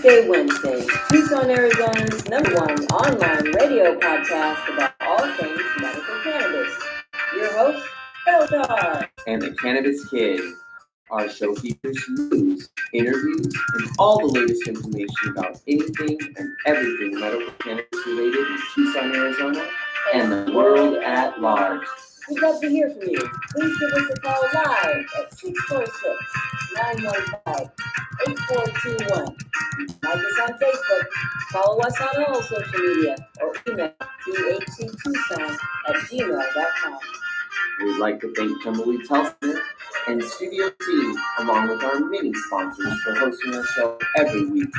Weedsday Wednesday, Tucson, Arizona's #1 online radio podcast about all things medical cannabis. Your host, Belle, and the Cannabis Kid. Our show features news, interviews, and all the latest information about anything and everything medical cannabis related in Tucson, Arizona, and the world at large. We'd love to hear from you. Please give us a call live at 646-915-8421. Like us on Facebook, follow us on all social media, or email thctucson@gmail.com. We'd like to thank Tumbleweed Health Center and Studio T, along with our many sponsors, for hosting our show every week.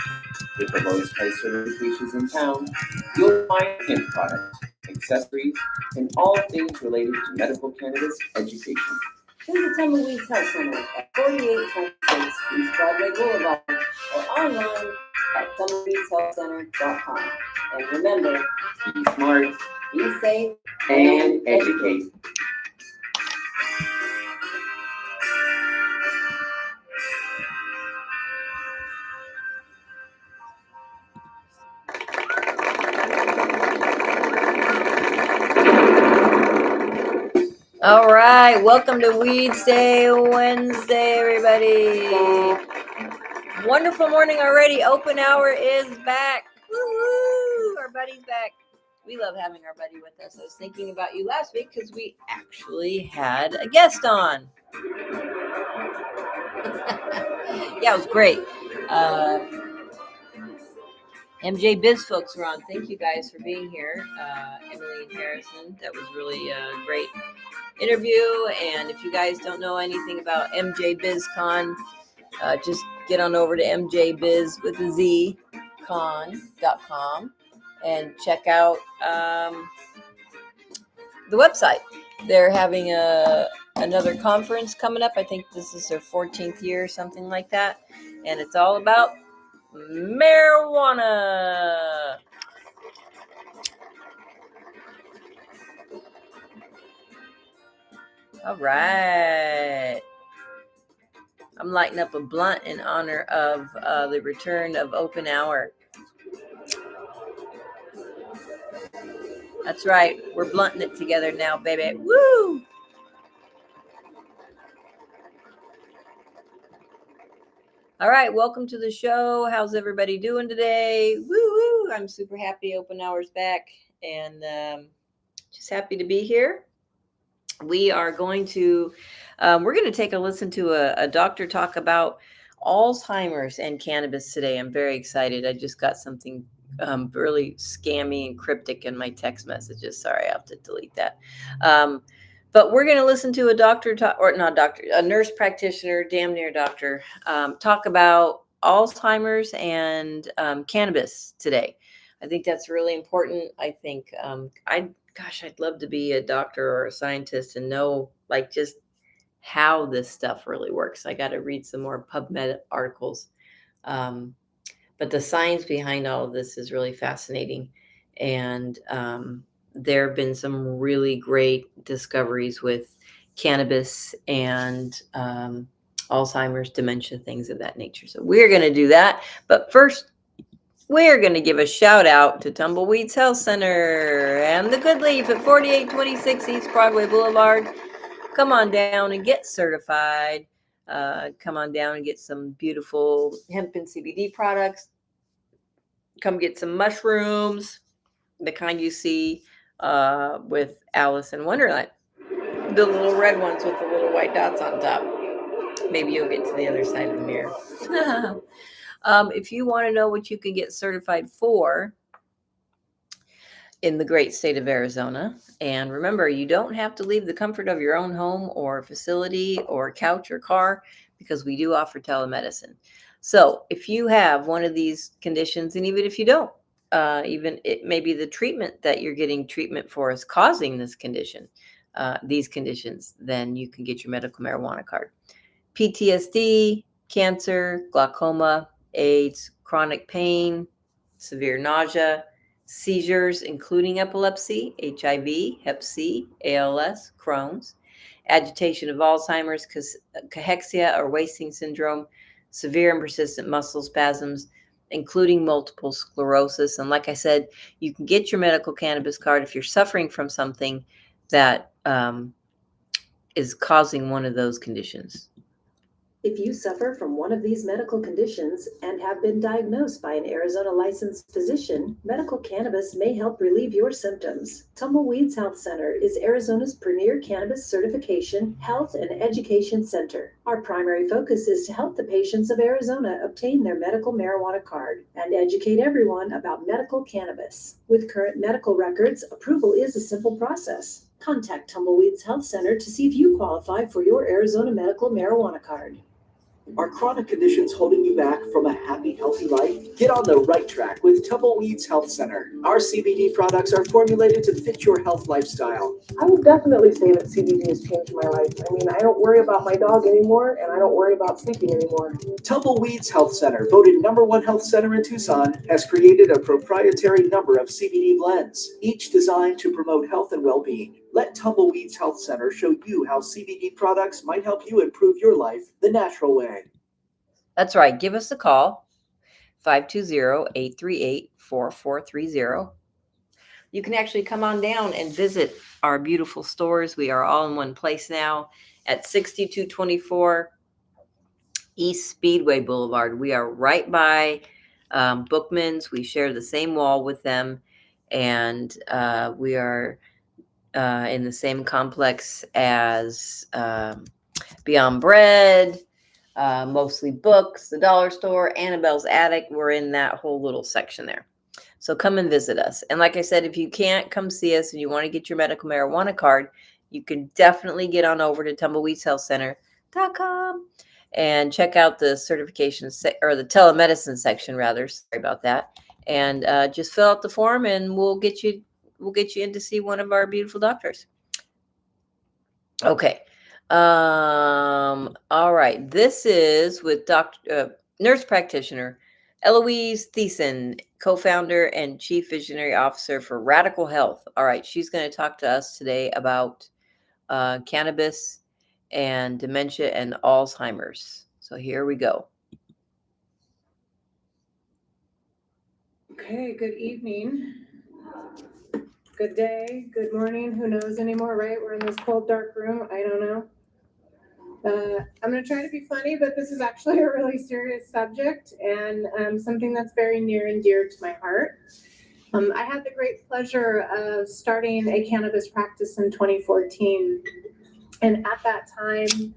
With the lowest price certifications in town, you'll find hemp products, accessories, and all things related to medical cannabis education. Visit Tumbleweed Health Center at 4826 East Broadway Boulevard or online at tumbleweedshealthcenter.com. And remember, Be smart be safe and educate. All right, welcome to Weedsday Wednesday, everybody. Wonderful morning already. Open hour is back. Woo-hoo! Our buddy's back. We love having our buddy with us. I was thinking about you last week because we actually had a guest on. Yeah, it was great. MJ Biz folks were on. Thank you guys for being here. Emily and Harrison, that was really a great interview. And if you guys don't know anything about MJ BizCon, just get on over to MJBiz with a Z con.com and check out the website. They're having another conference coming up. I think this is their 14th year or something like that. And it's all about marijuana. All right. I'm lighting up a blunt in honor of the return of open hour. That's right. We're blunting it together now, baby. Woo! All right. Welcome to the show. How's everybody doing today? Woo-woo! I'm super happy open hour's back and just happy to be here. We are going to take a listen to a doctor talk about Alzheimer's and cannabis today. I'm very excited. I just got something really scammy and cryptic in my text messages. Sorry, I have to delete that. But we're going to listen to a a nurse practitioner, damn near doctor, talk about Alzheimer's and cannabis today. I think that's really important. I think I'd love to be a doctor or a scientist and know just how this stuff really works. I got to read some more PubMed articles. But the science behind all of this is really fascinating. And there have been some really great discoveries with cannabis and Alzheimer's, dementia, things of that nature. So we're going to do that. But first, we're going to give a shout out to Tumbleweeds Health Center and the Good Leaf at 4826 East Broadway Boulevard. Come on down and get certified. Come on down and get some beautiful hemp and CBD products. Come get some mushrooms, the kind you see with Alice in Wonderland. The little red ones with the little white dots on top. Maybe you'll get to the other side of the mirror. If you want to know what you can get certified for in the great state of Arizona, and remember, you don't have to leave the comfort of your own home or facility or couch or car because we do offer telemedicine. So if you have one of these conditions, and even if you don't, even it may be the treatment that you're getting treatment for is causing this condition, these conditions, then you can get your medical marijuana card. PTSD, cancer, glaucoma, AIDS, chronic pain, severe nausea, seizures, including epilepsy, HIV, Hep C, ALS, Crohn's, agitation of Alzheimer's, cachexia or wasting syndrome, severe and persistent muscle spasms, including multiple sclerosis. And like I said, you can get your medical cannabis card if you're suffering from something that is causing one of those conditions. If you suffer from one of these medical conditions and have been diagnosed by an Arizona licensed physician, medical cannabis may help relieve your symptoms. Tumbleweeds Health Center is Arizona's premier cannabis certification, health, and education center. Our primary focus is to help the patients of Arizona obtain their medical marijuana card and educate everyone about medical cannabis. With current medical records, approval is a simple process. Contact Tumbleweeds Health Center to see if you qualify for your Arizona medical marijuana card. Are chronic conditions holding you back from a happy, healthy life? Get on the right track with Tumbleweeds Health Center. Our CBD products are formulated to fit your health lifestyle. I would definitely say that CBD has changed my life. I mean, I don't worry about my dog anymore, and I don't worry about sleeping anymore. Tumbleweeds Health Center, voted #1 health center in Tucson, has created a proprietary number of CBD blends, each designed to promote health and well-being. Let Tumbleweeds Health Center show you how CBD products might help you improve your life the natural way. That's right. Give us a call, 520-838-4430. You can actually come on down and visit our beautiful stores. We are all in one place now at 6224 East Speedway Boulevard. We are right by Bookman's. We share the same wall with them, and we are in the same complex as Beyond Bread, Mostly Books, the Dollar Store, Annabelle's Attic. We're in that whole little section there. So come and visit us. And like I said, if you can't come see us and you want to get your medical marijuana card, you can definitely get on over to tumbleweedshealthcenter.com and check out the certification or the telemedicine section rather. Sorry about that. And just fill out the form and we'll get you in to see one of our beautiful doctors. Okay. All right. This is with nurse practitioner Eloise Thiessen, co-founder and chief visionary officer for Radical Health. All right. She's going to talk to us today about cannabis and dementia and Alzheimer's. So here we go. Okay, good evening. Good day, good morning, who knows anymore, right? We're in this cold, dark room. I don't know. I'm going to try to be funny, but this is actually a really serious subject and something that's very near and dear to my heart. I had the great pleasure of starting a cannabis practice in 2014. And at that time,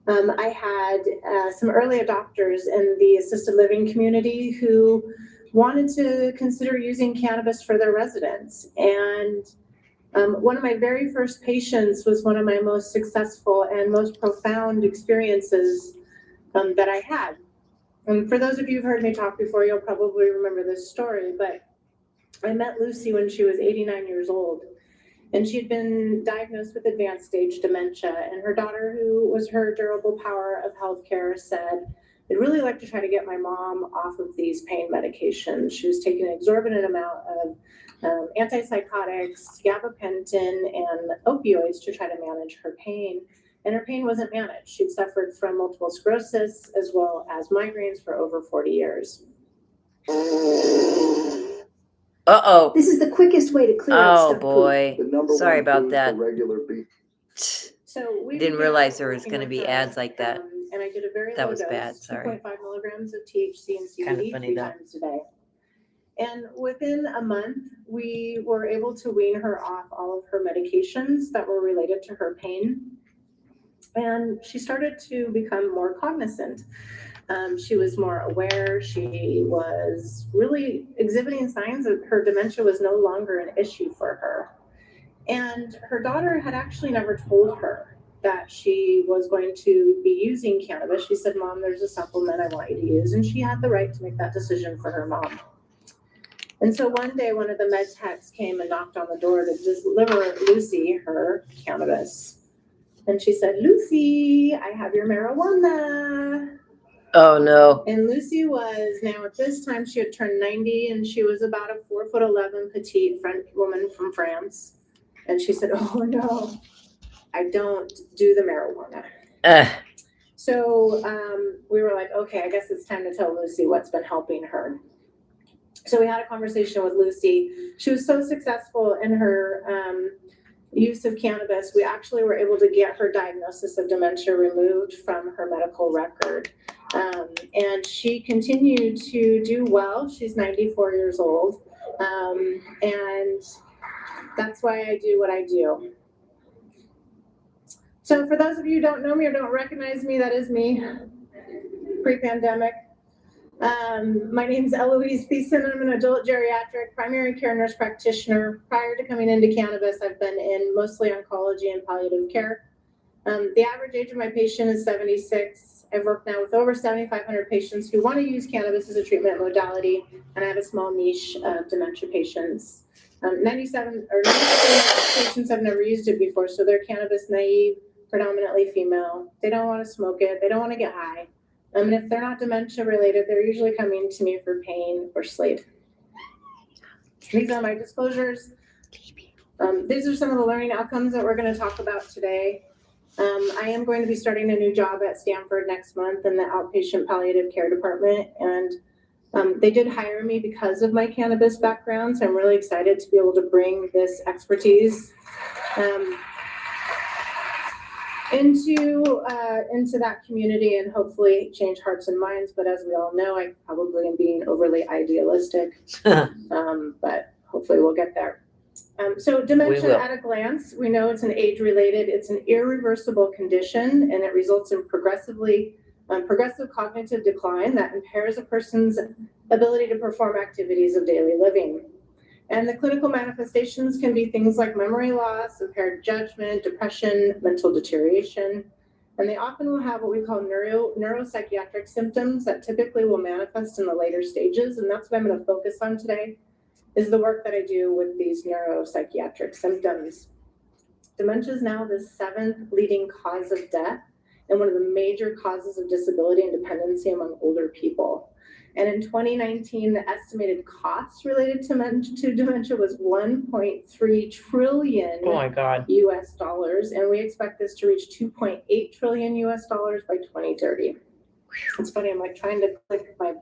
I had some early adopters in the assisted living community who wanted to consider using cannabis for their residents. And one of my very first patients was one of my most successful and most profound experiences that I had. And for those of you who've heard me talk before, you'll probably remember this story, but I met Lucy when she was 89 years old. And she had been diagnosed with advanced stage dementia. And her daughter, who was her durable power of healthcare, said, I'd really like to try to get my mom off of these pain medications. She was taking an exorbitant amount of antipsychotics, gabapentin, and opioids to try to manage her pain. And her pain wasn't managed. She'd suffered from multiple sclerosis as well as migraines for over 40 years. Uh-oh. This is the quickest way to clear out Oh, stuck boy. Sorry about that. Regular beef. So we Didn't realize there was going to be ads like that. And I did a very That low was dose, bad, sorry. 2.5 milligrams of THC and CBD Kinda funny, 3 though. times a day. And within a month, we were able to wean her off all of her medications that were related to her pain. And she started to become more cognizant. She was more aware. She was really exhibiting signs that her dementia was no longer an issue for her. And her daughter had actually never told her that she was going to be using cannabis. She said, Mom, there's a supplement I want you to use. And she had the right to make that decision for her mom. And so one day, one of the med techs came and knocked on the door to deliver Lucy her cannabis. And she said, Lucy, I have your marijuana. Oh, no. And Lucy was, now at this time, she had turned 90, and she was about a 4'11" petite French woman from France. And she said, oh, no, I don't do the marijuana. So we were like, okay, I guess it's time to tell Lucy what's been helping her. So we had a conversation with Lucy. She was so successful in her use of cannabis, we actually were able to get her diagnosis of dementia removed from her medical record. And she continued to do well. She's 94 years old. And that's why I do what I do. So for those of you who don't know me or don't recognize me, that is me pre-pandemic. My name is Eloise Thiessen. I'm an adult geriatric primary care nurse practitioner. Prior to coming into cannabis, I've been in mostly oncology and palliative care. The average age of my patient is 76. I've worked now with over 7,500 patients who want to use cannabis as a treatment modality, and I have a small niche of dementia patients. 97% of patients have never used it before, so they're cannabis naive, predominantly female. They don't want to smoke it. They don't want to get high. And if they're not dementia related, they're usually coming to me for pain or sleep. These are my disclosures. These are some of the learning outcomes that we're going to talk about today. I am going to be starting a new job at Stanford next month in the outpatient palliative care department. And they did hire me because of my cannabis background. So I'm really excited to be able to bring this expertise into that community and hopefully change hearts and minds. But as we all know, I probably am being overly idealistic, but hopefully we'll get there. So dementia at a glance, we know it's an age-related, it's an irreversible condition, and it results in progressive cognitive decline that impairs a person's ability to perform activities of daily living. And the clinical manifestations can be things like memory loss, impaired judgment, depression, mental deterioration. And they often will have what we call neuropsychiatric symptoms that typically will manifest in the later stages. And that's what I'm going to focus on today, is the work that I do with these neuropsychiatric symptoms. Dementia is now the 7th leading cause of death and one of the major causes of disability and dependency among older people. And in 2019, the estimated cost related to dementia was 1.3 trillion US dollars, and we expect this to reach 2.8 trillion US dollars by 2030. It's funny, I'm like trying to click my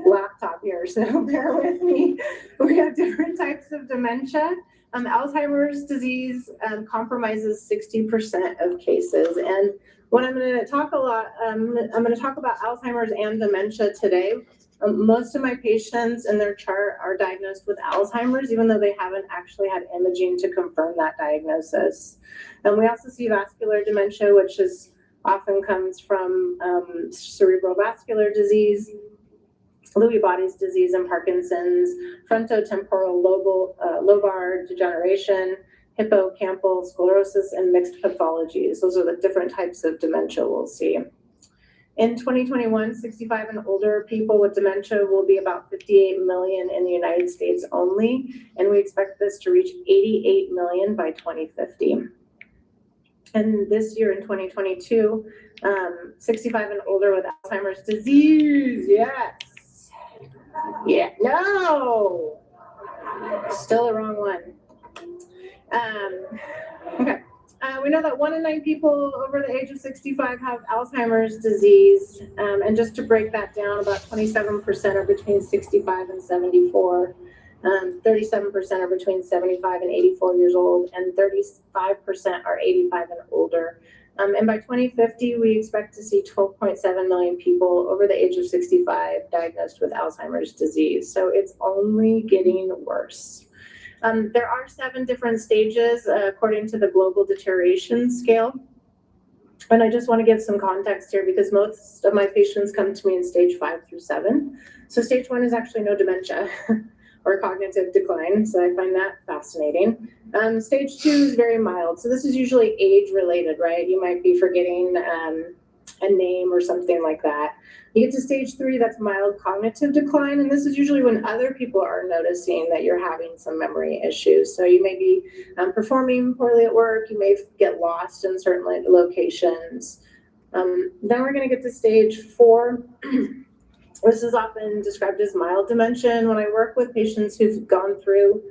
laptop here, so bear with me. We have different types of dementia. Alzheimer's disease compromises 60% of cases, and when I'm going to talk I'm going to talk about Alzheimer's and dementia today. Most of my patients in their chart are diagnosed with Alzheimer's, even though they haven't actually had imaging to confirm that diagnosis. And we also see vascular dementia, which often comes from cerebral vascular disease, Lewy bodies disease and Parkinson's, frontotemporal lobar degeneration, hippocampal sclerosis, and mixed pathologies. Those are the different types of dementia we'll see. In 2021, 65 and older people with dementia will be about 58 million in the United States only, and we expect this to reach 88 million by 2050. And this year in 2022, 65 and older with Alzheimer's disease, yes. Yeah, no, still the wrong one. Okay. We know that 1 in 9 people over the age of 65 have Alzheimer's disease. And just to break that down, about 27% are between 65 and 74. 37% are between 75 and 84 years old, and 35% are 85 and older. And by 2050, we expect to see 12.7 million people over the age of 65 diagnosed with Alzheimer's disease. So it's only getting worse. There are 7 different stages according to the global deterioration scale. And I just want to give some context here because most of my patients come to me in stage 5 through 7. So stage 1 is actually no dementia or cognitive decline. So I find that fascinating. Stage 2 is very mild. So this is usually age related, right? You might be forgetting a name or something like that. You get to stage 3, that's mild cognitive decline. And this is usually when other people are noticing that you're having some memory issues. So you may be performing poorly at work. You may get lost in certain locations. Then we're going to get to stage 4. This is often described as mild dementia. And when I work with patients who've gone through,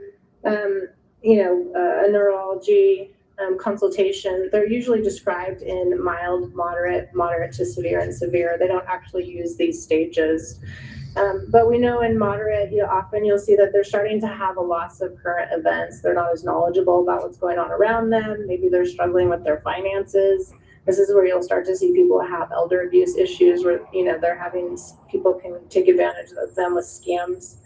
a neurology consultation, they're usually described in mild, moderate to severe, and severe. They don't actually use these stages. But we know in moderate, often you'll see that they're starting to have a loss of current events. They're not as knowledgeable about what's going on around them. Maybe they're struggling with their finances. This is where you'll start to see people have elder abuse issues where, they're having, people can take advantage of them with scams.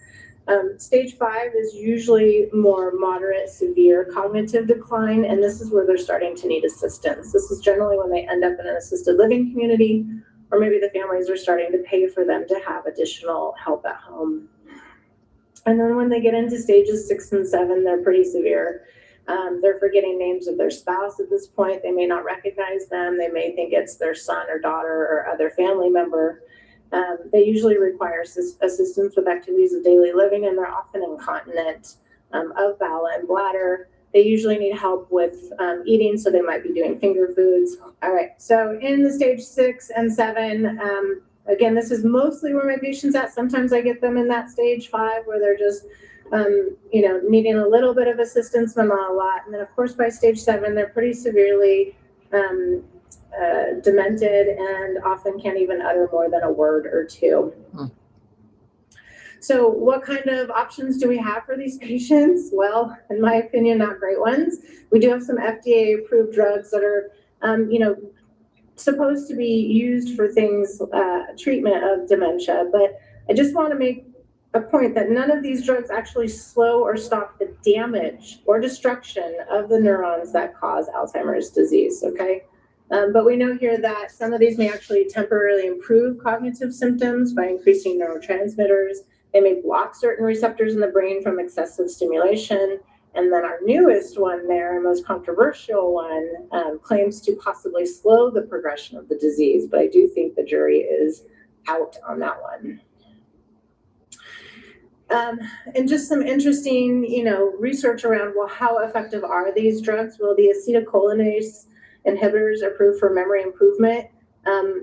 Stage 5 is usually more moderate, severe cognitive decline, and this is where they're starting to need assistance. This is generally when they end up in an assisted living community, or maybe the families are starting to pay for them to have additional help at home. And then when they get into stages 6 and 7, they're pretty severe. They're forgetting names of their spouse at this point. They may not recognize them. They may think it's their son or daughter or other family member. They usually require assistance with activities of daily living, and they're often incontinent of bowel and bladder. They usually need help with eating, so they might be doing finger foods. All right, so in the stage 6 and 7, again, this is mostly where my patient's at. Sometimes I get them in that stage 5 where they're just, needing a little bit of assistance, but not a lot. And then, of course, by stage 7, they're pretty severely demented and often can't even utter more than a word or two. So what kind of options do we have for these patients? Well, in my opinion, not great ones. We do have some FDA approved drugs that are, supposed to be used for things, treatment of dementia, but I just want to make a point that none of these drugs actually slow or stop the damage or destruction of the neurons that cause Alzheimer's disease, okay? But we know here that some of these may actually temporarily improve cognitive symptoms by increasing neurotransmitters. They may block certain receptors in the brain from excessive stimulation. And then our newest one there, and most controversial one, claims to possibly slow the progression of the disease. But I do think the jury is out on that one. And just some interesting, research around, well, how effective are these drugs? Well, the acetylcholinease inhibitors are approved for memory improvement.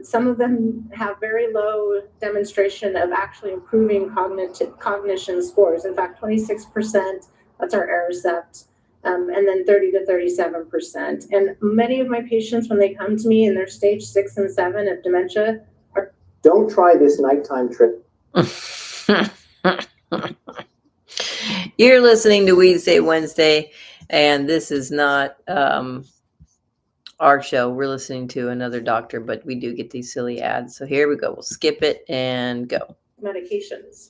Some of them have very low demonstration of actually improving cognition scores. In fact, 26%, that's our Aricept, and then 30 to 37%. And many of my patients, when they come to me in their stage 6 and 7 of dementia, don't try this nighttime trip. You're listening to Weedsday Wednesday, and this is not our show. We're listening to another doctor, but we do get these silly ads. So here we go. We'll skip it and go. Medications.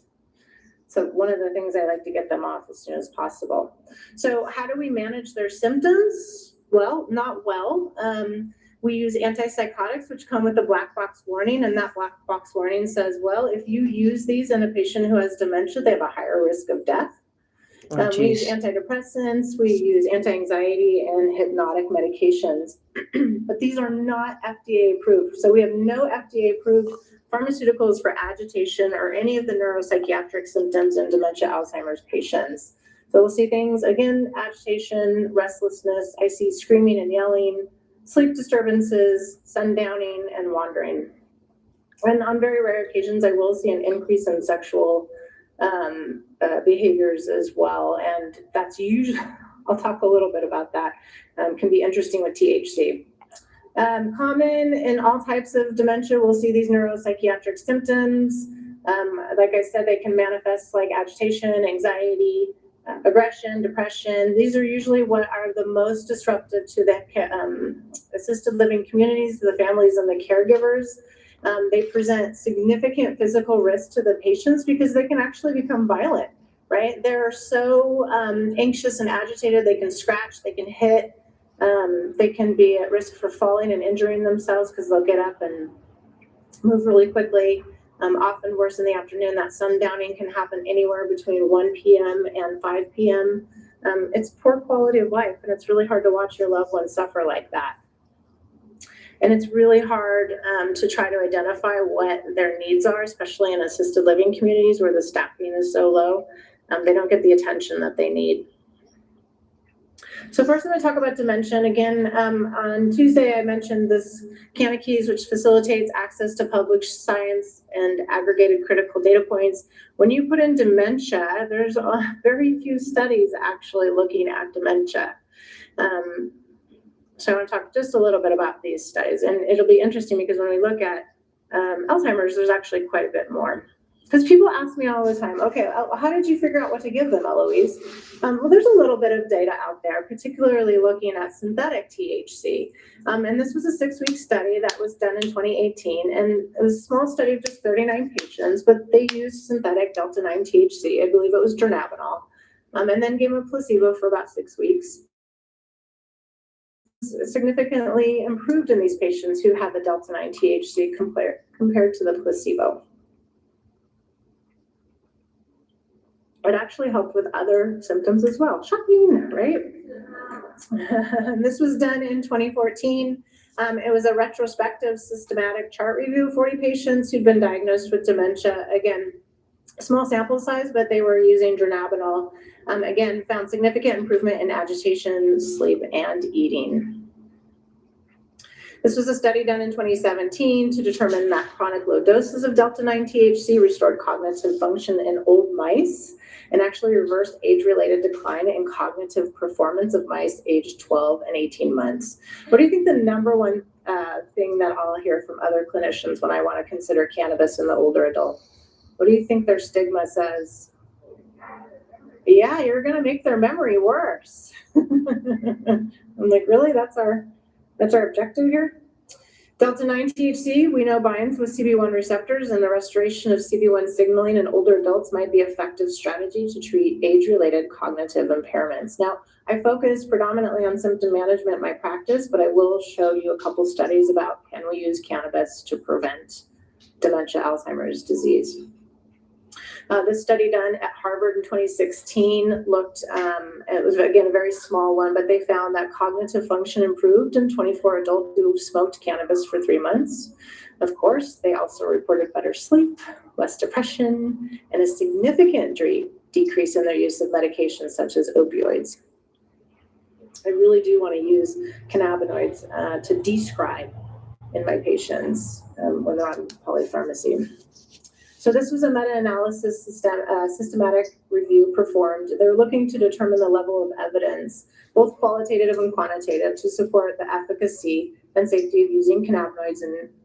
So one of the things I like to get them off as soon as possible. So how do we manage their symptoms? Well, not well. We use antipsychotics, which come with a black box warning, and that black box warning says, well, if you use these in a patient who has dementia, they have a higher risk of death. We use antidepressants, we use anti-anxiety and hypnotic medications, but these are not FDA approved. So we have no FDA approved pharmaceuticals for agitation or any of the neuropsychiatric symptoms in dementia Alzheimer's patients. So we'll see things, again, agitation, restlessness. I see screaming and yelling, sleep disturbances, sundowning, and wandering. And on very rare occasions, I will see an increase in sexual behaviors as well. And that's usually, I'll talk a little bit about that, can be interesting with THC. Common in all types of dementia, we'll see these neuropsychiatric symptoms. Like I said, they can manifest like agitation, anxiety, aggression, depression. These are usually what are the most disruptive to the assisted living communities, the families and the caregivers. They present significant physical risk to the patients because they can actually become violent, right? They're so anxious and agitated, they can scratch, they can hit, they can be at risk for falling and injuring themselves because they'll get up and move really quickly. Often worse in the afternoon. That sundowning can happen anywhere between 1 p.m. and 5 p.m. It's poor quality of life, and it's really hard to watch your loved ones suffer like that. And it's really hard to try to identify what their needs are, especially in assisted living communities where the staffing is so low. They don't get the attention that they need. So first I'm going to talk about dementia. Again, on Tuesday, I mentioned this Cannabis, which facilitates access to published science and aggregated critical data points. When you put in dementia, there's very few studies actually looking at dementia. So I want to talk just a little bit about these studies, and it'll be interesting because when we look at Alzheimer's, there's actually quite a bit more. Because people ask me all the time, okay, how did you figure out what to give them, Eloise? Well, there's a little bit of data out there, particularly looking at synthetic THC. And this was a 6-week study that was done in 2018. And it was a small study of just 39 patients, but they used synthetic Delta-9 THC. I believe it was dronabinol. And then gave them a placebo for about 6 weeks. Significantly improved in these patients who had the Delta-9 THC compared to the placebo. It actually helped with other symptoms as well. Shocking, right? This was done in 2014. It was a retrospective systematic chart review of 40 patients who'd been diagnosed with dementia. Again, small sample size, but they were using dronabinol. Again, found significant improvement in agitation, sleep, and eating. This was a study done in 2017 to determine that chronic low doses of Delta-9 THC restored cognitive function in old mice and actually reversed age-related decline in cognitive performance of mice aged 12 and 18 months. What do you think the number one thing that I'll hear from other clinicians when I want to consider cannabis in the older adult? What do you think their stigma says? Yeah, you're going to make their memory worse. I'm like, really? That's our objective here? Delta-9 THC, we know, binds with CB1 receptors, and the restoration of CB1 signaling in older adults might be an effective strategy to treat age-related cognitive impairments. Now, I focus predominantly on symptom management in my practice, but I will show you a couple studies about can we use cannabis to prevent dementia, Alzheimer's disease. This study done at Harvard in 2016 looked, it was again a very small one, but they found that cognitive function improved in 24 adults who smoked cannabis for 3 months. Of course, they also reported better sleep, less depression, and a significant decrease in their use of medications such as opioids. I really do want to use cannabinoids to describe in my patients when they're on polypharmacy. So this was a meta-analysis systematic review performed. They're looking to determine the level of evidence, both qualitative and quantitative, to support the efficacy and safety of using cannabinoids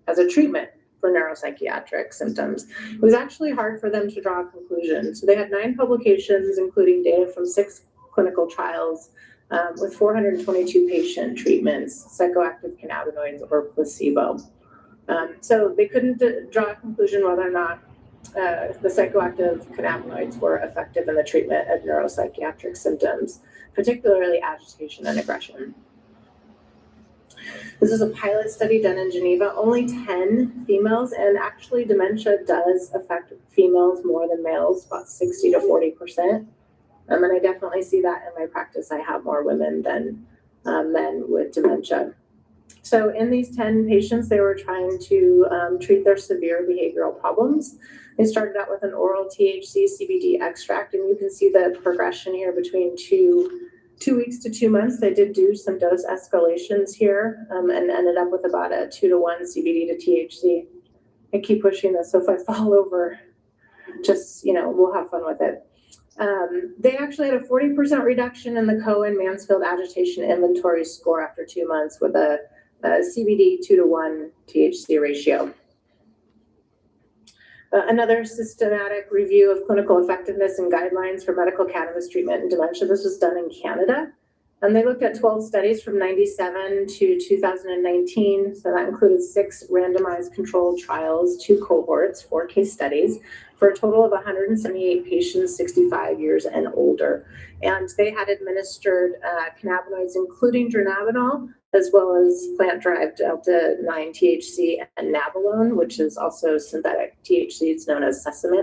as a treatment for neuropsychiatric symptoms. It was actually hard for them to draw a conclusion. So they had 9 publications, including data from 6 clinical trials with 422 patient treatments, psychoactive cannabinoids or placebo. So they couldn't draw a conclusion whether or not the psychoactive cannabinoids were effective in the treatment of neuropsychiatric symptoms, particularly agitation and aggression. This is a pilot study done in Geneva, only 10 females, and actually dementia does affect females more than males, about 60 to 40%. And I definitely see that in my practice. I have more women than men with dementia. So in these 10 patients, they were trying to treat their severe behavioral problems. They started out with an oral THC CBD extract, and you can see the progression here between two weeks to 2 months. They did do some dose escalations here and ended up with about a 2-to-1 CBD to THC. I keep pushing this, so if I fall over, just, we'll have fun with it. They actually had a 40% reduction in the Cohen-Mansfield agitation inventory score after 2 months with a CBD 2-to-1 THC ratio. Another systematic review of clinical effectiveness and guidelines for medical cannabis treatment in dementia. This was done in Canada. And they looked at 12 studies from 97 to 2019. So that included 6 randomized controlled trials, 2 cohorts, 4 case studies, for a total of 178 patients 65 years and older. And they had administered cannabinoids, including dronabinol, as well as plant-derived Delta-9 THC and nabilone, which is also synthetic THC. It's known as sesame.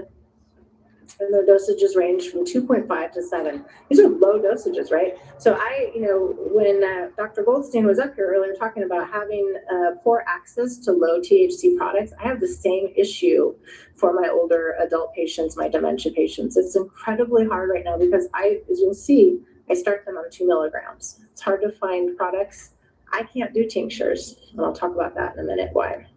And their dosages range from 2.5 to 7. These are low dosages, right? So when Dr. Goldstein was up here earlier talking about having poor access to low THC products, I have the same issue for my older adult patients, my dementia patients. It's incredibly hard right now because as you'll see, I start them on 2 milligrams. It's hard to find products. I can't do tinctures, and I'll talk about that in a minute why.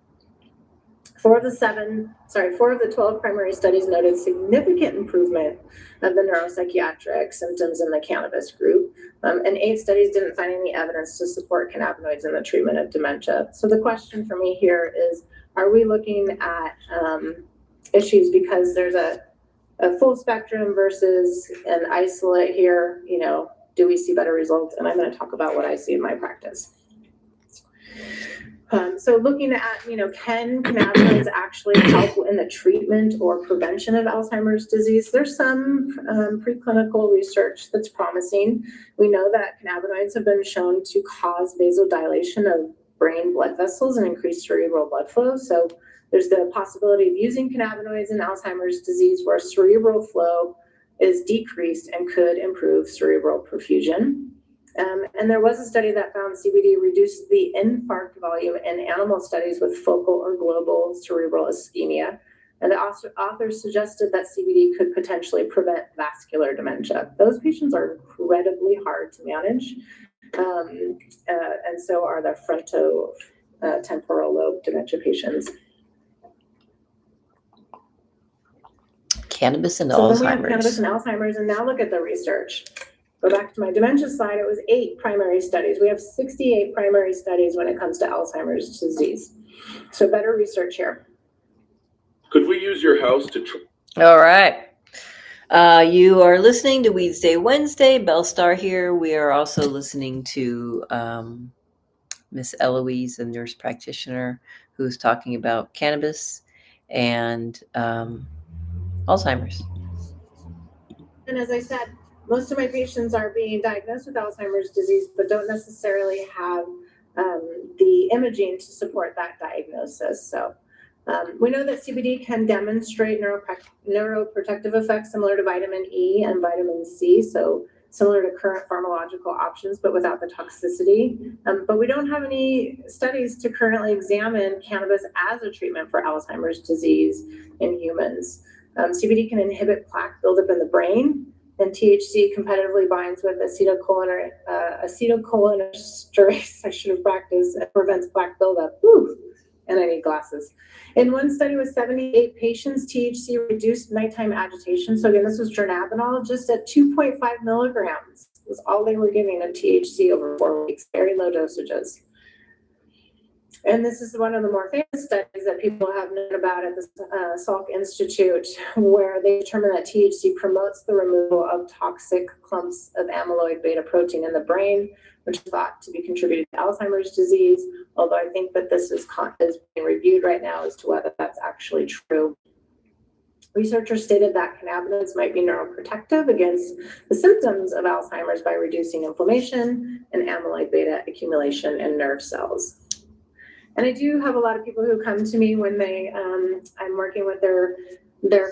4 of the 12 primary studies noted significant improvement of the neuropsychiatric symptoms in the cannabis group, and 8 studies didn't find any evidence to support cannabinoids in the treatment of dementia. So the question for me here is, are we looking at issues because there's a full spectrum versus an isolate here. You know, do we see better results? And I'm going to talk about what I see in my practice. So looking at, you know, can cannabinoids actually help in the treatment or prevention of Alzheimer's disease? There's some preclinical research that's promising. We know that cannabinoids have been shown to cause vasodilation of brain blood vessels and increase cerebral blood flow. So there's the possibility of using cannabinoids in Alzheimer's disease where cerebral flow is decreased and could improve cerebral perfusion. And there was a study that found CBD reduced the infarct volume in animal studies with focal or global cerebral ischemia. And the authors suggested that CBD could potentially prevent vascular dementia. Those patients are incredibly hard to manage. And so are the frontotemporal lobe dementia patients. Cannabis and So Alzheimer's. then we have cannabis and Alzheimer's, and now look at the research. Go back to my dementia slide, it was 8 primary studies. We have 68 primary studies when it comes to Alzheimer's disease. So better research here. Could we use your house to All right. You are listening to Weedsday Wednesday. Belle Star here. We are also listening to Miss Eloise, a nurse practitioner, who's talking about cannabis and Alzheimer's. And as I said, most of my patients are being diagnosed with Alzheimer's disease, but don't necessarily have the imaging to support that diagnosis. So we know that CBD can demonstrate neuroprotective effects similar to vitamin E and vitamin C, so similar to current pharmacological options, but without the toxicity. But we don't have any studies to currently examine cannabis as a treatment for Alzheimer's disease in humans. CBD can inhibit plaque buildup in the brain, and THC competitively binds with acetylcholinesterase, I should have practiced, and prevents plaque buildup. Whew. And I need glasses. In one study with 78 patients, THC reduced nighttime agitation. So again, this was dronabinol, just at 2.5 milligrams was all they were giving of THC over 4 weeks, very low dosages. And this is one of the more famous studies that people have known about at the Salk Institute, where they determined that THC promotes the removal of toxic clumps of amyloid beta protein in the brain, which is thought to be contributing to Alzheimer's disease, although I think that this is being reviewed right now as to whether that's actually true. Researchers stated that cannabinoids might be neuroprotective against the symptoms of Alzheimer's by reducing inflammation and amyloid beta accumulation in nerve cells. And I do have a lot of people who come to me when I'm working with their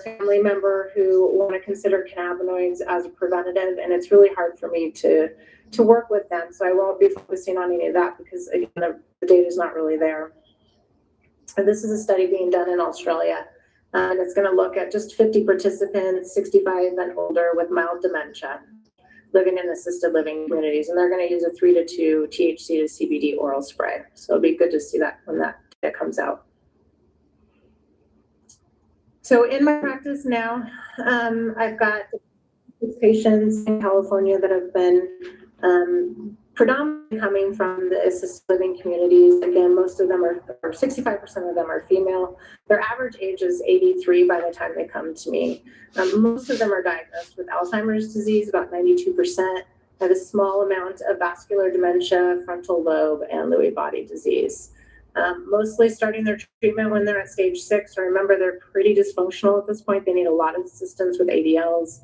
family member who want to consider cannabinoids as a preventative, and it's really hard for me to work with them. So I won't be focusing on any of that because again, the data is not really there. And this is a study being done in Australia, and it's going to look at just 50 participants, 65 and older with mild dementia, living in assisted living communities, and they're going to use a 3-to-2 THC to CBD oral spray. So it'll be good to see that when that comes out. So in my practice now, I've got patients in California that have been predominantly coming from the assisted living communities. Again, most of them or 65% of them are female. Their average age is 83 by the time they come to me. Most of them are diagnosed with Alzheimer's disease, about 92%, have a small amount of vascular dementia, frontal lobe, and Lewy body disease. Mostly starting their treatment when they're at stage 6. So remember, they're pretty dysfunctional at this point. They need a lot of assistance with ADLs.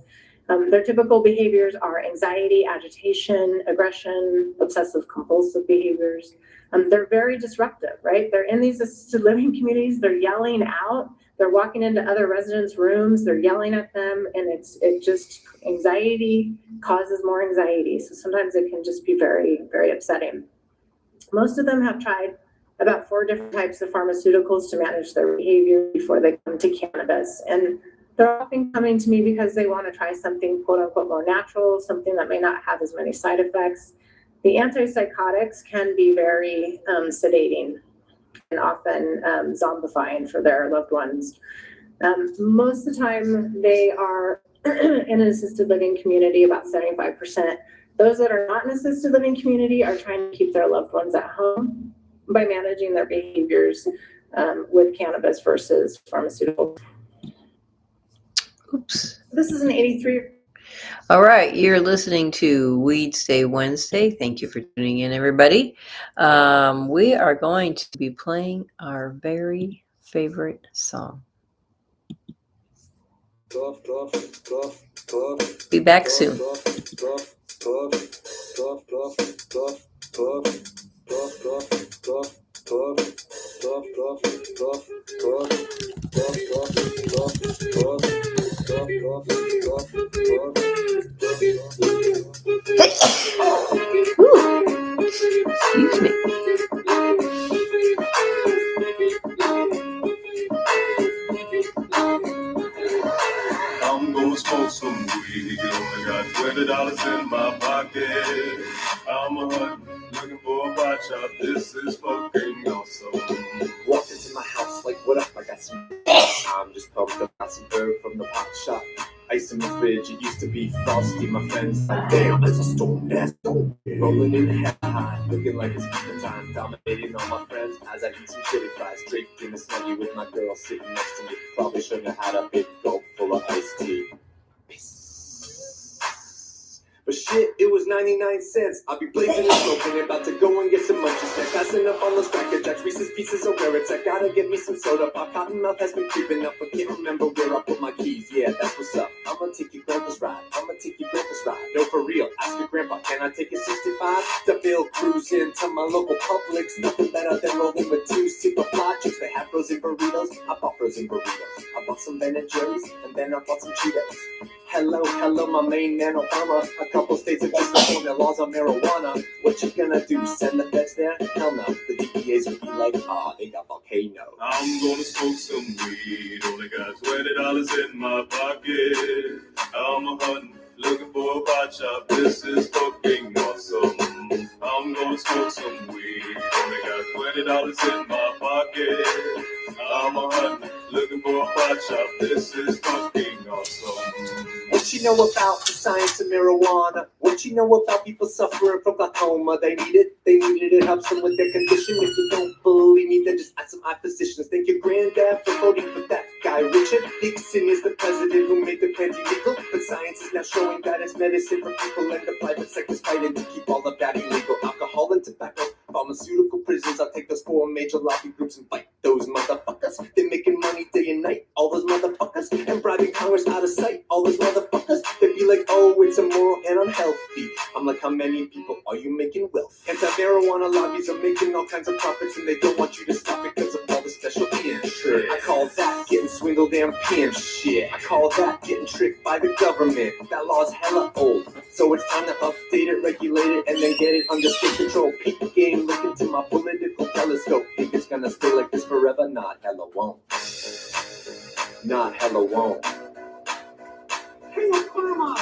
Their typical behaviors are anxiety, agitation, aggression, obsessive compulsive behaviors. They're very disruptive, right? They're in these assisted living communities. They're yelling out. They're walking into other residents' rooms. They're yelling at them, and it just anxiety causes more anxiety. So sometimes it can just be very, very upsetting. Most of them have tried about 4 different types of pharmaceuticals to manage their behavior before they come to cannabis. And they're often coming to me because they want to try something quote unquote more natural, something that may not have as many side effects. The antipsychotics can be very sedating and often zombifying for their loved ones. Most of the time they are in an assisted living community, about 75%. Those that are not in an assisted living community are trying to keep their loved ones at home by managing their behaviors with cannabis versus pharmaceuticals. Oops. This is an 83. All right, you're listening to Weedsday Wednesday. Thank you for tuning in, everybody. We are going to be playing our very favorite song. Be back soon. Excuse me. I'm gonna smoke some weed. Only got $20 in my pocket. I'm a hunting, looking for a pot shop. This is fucking awesome. Walked into my house like, what up? I got some. I'm just pumped up, got some herb from the pot shop. Ice in the fridge, it used to be frosty. My friends like, damn, it's a storm. That's dope. Rolling in the head high, looking like it's the time. Dominating all my friends as I eat some chili fries. Draped in a snuggie with my girl sitting next to me. Probably shouldn't have had a big gulp full of iced tea. But shit, it was 99 cents. I'll be blazing and smoking, about to go and get some munchies. Then passing up on those Cracker Jacks, Reese's Pieces of Carrots. I gotta get me some soda pop. Cottonmouth has been creeping up, but can't remember where I put my keys. Yeah, that's what's up. I'ma take your grandpa's ride. No, for real, ask your grandpa, can I take a 65? To Bill cruising to my local Publix. Nothing better than rolling with two super fly chicks. They have frozen burritos. I bought frozen burritos. I bought some Ben and Jerry's, and then I bought some Cheetos. Hello, my main man Obama. A couple states have just reformed their laws on marijuana. What you gonna do, send the feds there? Hell no, the DEAs would be like, they got volcanoes. I'm gonna smoke some weed. Only got $20 in my pocket. I'm a hunting, looking for a pot shop. This is fucking awesome. I'm gonna smoke some weed. Only got $20 in my pocket. I'm a hunting, looking for a pot shop. This is fucking awesome. What you know about the science of marijuana? What you know about people suffering from glaucoma? They need it, it helps them with their condition. If you don't believe me, then just ask some eye physicians. Thank your granddad for voting for that guy. Richard Nixon is the president who made the plant illegal. But science is now showing that it's medicine for people, and the private sector's fighting to keep all of that illegal. Alcohol and tobacco, pharmaceutical prisons. I'll take those 4 major lobby groups and fight those motherfuckers. They're making money day and night, all those motherfuckers. And bribing Congress out of sight, all those motherfuckers. They'd be like, oh, it's immoral and unhealthy. I'm like, how many people are you making wealth? Anti-marijuana lobbies are making all kinds of profits, and they don't want you to stop because of all the special interest. I call that getting swindled and pimped shit. I call that getting tricked by the government. That law's hella old, so it's time to update it, regulate it, and then get it under state control. Peep the game, look into my political telescope. Think it's gonna stay like this forever? Not hella won't. Not hella won't. Hey, Obama,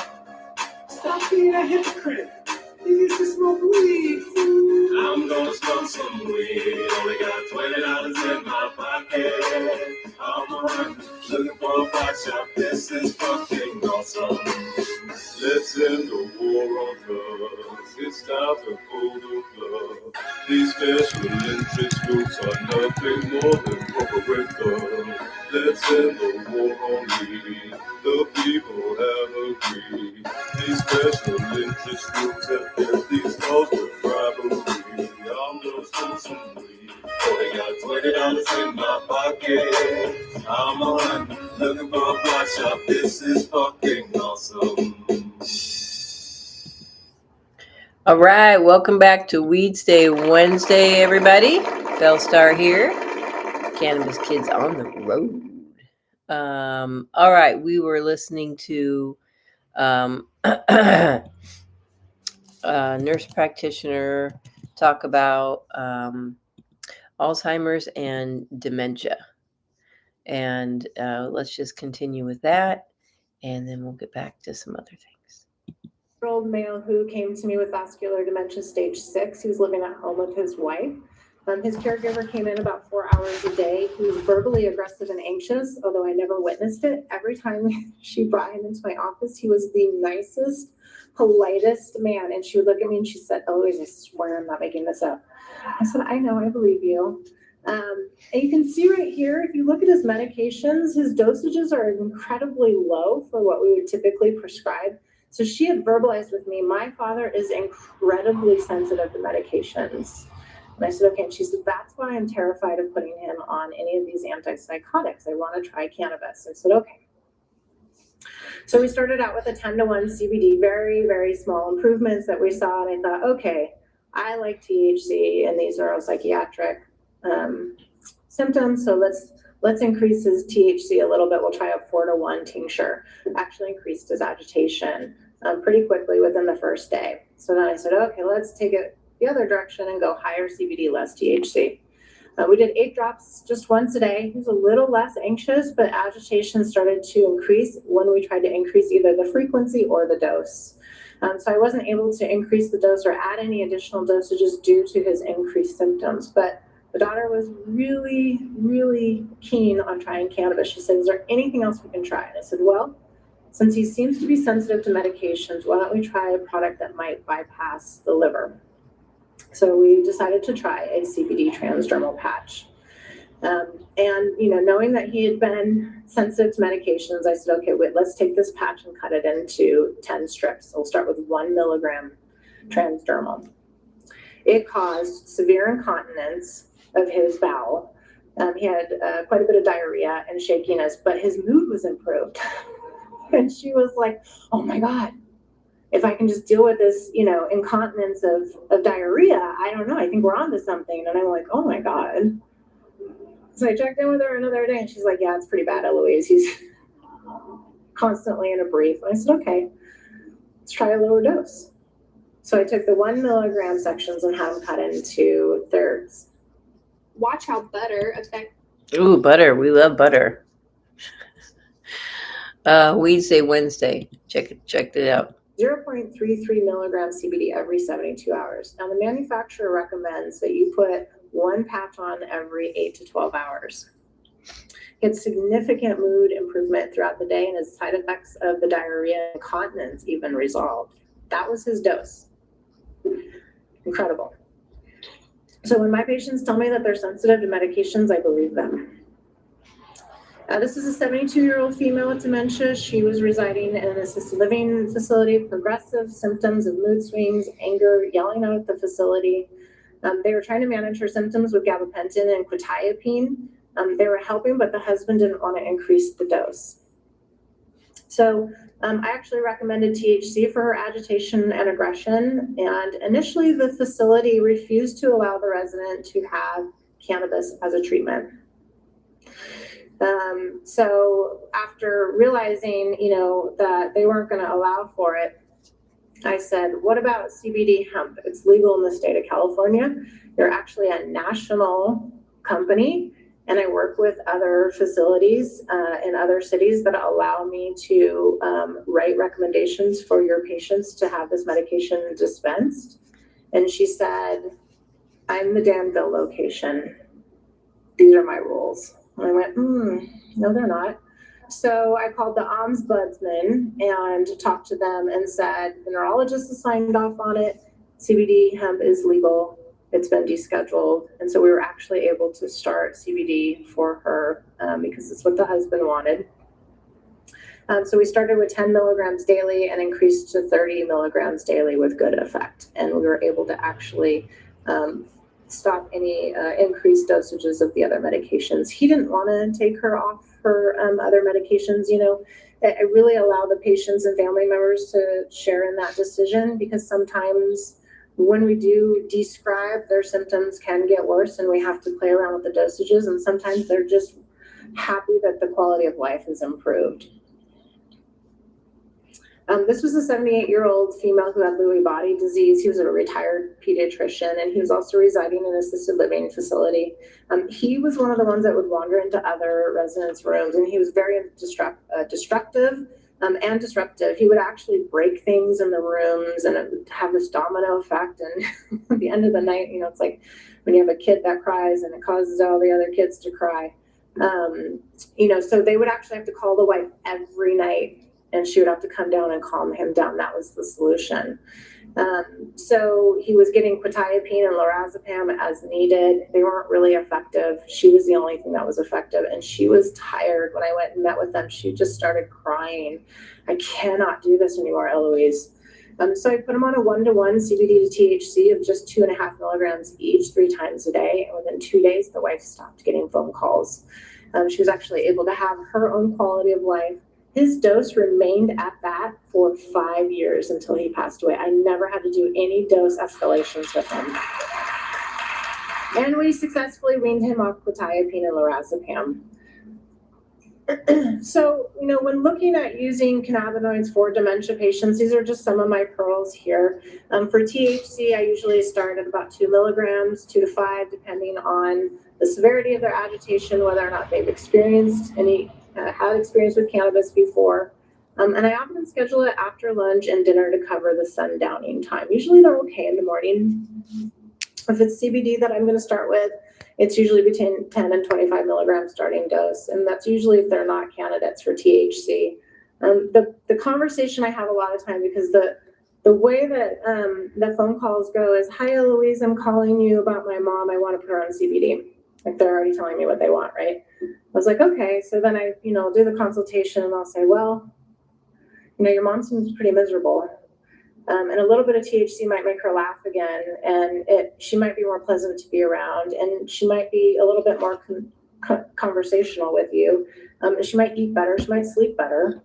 stop being a hypocrite. You used to smoke weed. I'm gonna smoke some weed. Only got $20 in my pocket. I'm a hunter, looking for a pot shop. This is fucking awesome. Let's end the war on drugs. It's time to pull the plug. These special interest groups are nothing more than corporate thugs. Let's end the war on weed. The people have agreed. These special interest groups have built these laws with bribery. I'm gonna smoke some weed. Only got $20 in my pocket. I'm a hunter, looking for a pot shop. This is fucking awesome. All right, welcome back to Weedsday Wednesday, everybody. Belle Star here. Cannabis Kids on the road. All right, we were listening to nurse practitioner talk about Alzheimer's and dementia. And let's just continue with that, and then we'll get back to some other things. Old male who came to me with vascular dementia stage 6. He was living at home with his wife. His caregiver came in about 4 hours a day. He was verbally aggressive and anxious, although I never witnessed it. Every time she brought him into my office, he was the nicest, politest man. And she would look at me and she said, oh, I swear I'm not making this up. I said, I know, I believe you. And you can see right here, if you look at his medications, his dosages are incredibly low for what we would typically prescribe. So she had verbalized with me, my father is incredibly sensitive to medications. And I said, okay. And she said, that's why I'm terrified of putting him on any of these antipsychotics. I want to try cannabis. I said, okay. So we started out with a 10-to-1 CBD, very, very small improvements that we saw. And I thought, okay, I like THC and these neuropsychiatric symptoms. So let's increase his THC a little bit. We'll try a 4-to-1 tincture. Actually increased his agitation pretty quickly within the first day. So then I said, okay, let's take it the other direction and go higher CBD, less THC. We did 8 drops just once a day. He was a little less anxious, but agitation started to increase when we tried to increase either the frequency or the dose. So I wasn't able to increase the dose or add any additional dosages due to his increased symptoms. But the daughter was really, really keen on trying cannabis. She said, is there anything else we can try? And I said, well, since he seems to be sensitive to medications, why don't we try a product that might bypass the liver? So we decided to try a CBD transdermal patch. And, knowing that he had been sensitive to medications, I said, okay, wait, let's take this patch and cut it into 10 strips. We'll start with 1 milligram transdermal. It caused severe incontinence of his bowel. He had quite a bit of diarrhea and shakiness, but his mood was improved. And she was like, oh my God, if I can just deal with this, incontinence of diarrhea, I don't know, I think we're on to something. And I'm like, oh my God. So I checked in with her another day and she's like, yeah, it's pretty bad, Eloise. He's constantly in a brief. And I said, okay, let's try a lower dose. So I took the 1 milligram sections and had them cut into thirds. Watch how butter affects. Ooh, butter. We love butter. Weedsday Wednesday. Check it out. 0.33 milligrams CBD every 72 hours. Now, the manufacturer recommends that you put 1 patch on every 8 to 12 hours. Gets significant mood improvement throughout the day, and his side effects of the diarrhea and incontinence even resolved. That was his dose. Incredible. So when my patients tell me that they're sensitive to medications, I believe them. This is a 72-year-old female with dementia. She was residing in an assisted living facility, progressive symptoms of mood swings, anger, yelling out at the facility. They were trying to manage her symptoms with gabapentin and quetiapine. They were helping, but the husband didn't want to increase the dose. So I actually recommended THC for her agitation and aggression. And initially, the facility refused to allow the resident to have cannabis as a treatment. So after realizing, that they weren't going to allow for it, I said, what about CBD hemp? It's legal in the state of California. They're actually a national company, and I work with other facilities in other cities that allow me to write recommendations for your patients to have this medication dispensed. And she said, I'm the Danville location. These are my rules. And I went, no, they're not. So I called the ombudsman and talked to them and said, the neurologist has signed off on it. CBD hemp is legal. It's been descheduled. And so we were actually able to start CBD for her because it's what the husband wanted. So we started with 10 milligrams daily and increased to 30 milligrams daily with good effect. And we were able to actually stop any increased dosages of the other medications. He didn't want to take her off her other medications. I really allow the patients and family members to share in that decision, because sometimes when we do describe, their symptoms can get worse and we have to play around with the dosages, and sometimes they're just happy that the quality of life has improved. This was a 78-year-old female who had Lewy body disease. He was a retired pediatrician, and he was also residing in an assisted living facility. He was one of the ones that would wander into other residents' rooms, and he was very destructive and disruptive. He would actually break things in the rooms, and it would have this domino effect. And at the end of the night, it's like when you have a kid that cries and it causes all the other kids to cry. So they would actually have to call the wife every night, and she would have to come down and calm him down. That was the solution. So he was getting quetiapine and lorazepam as needed. They weren't really effective. She was the only thing that was effective, and she was tired. When I went and met with them, she just started crying. I cannot do this anymore, Eloise. So I put them on a 1-to-1 CBD to THC of just 2.5 milligrams each 3 times a day. And within 2 days, the wife stopped getting phone calls. She was actually able to have her own quality of life. His dose remained at that for 5 years until he passed away. I never had to do any dose escalations with him. And we successfully weaned him off quetiapine and lorazepam. So, when looking at using cannabinoids for dementia patients, these are just some of my pearls here. For THC, I usually start at about 2 milligrams, 2 to 5, depending on the severity of their agitation, whether or not they've experienced had experience with cannabis before. And I often schedule it after lunch and dinner to cover the sundowning time. Usually they're okay in the morning. If it's CBD that I'm going to start with, it's usually between 10 and 25 milligrams starting dose. And that's usually if they're not candidates for THC. The conversation I have a lot of time, because the way that the phone calls go is, hi, Eloise, I'm calling you about my mom. I want to put her on CBD. Like, they're already telling me what they want, right? I was like, okay. So then I, do the consultation, and I'll say, well, your mom seems pretty miserable. And a little bit of THC might make her laugh again, and she might be more pleasant to be around, and she might be a little bit more conversational with you. And she might eat better, she might sleep better.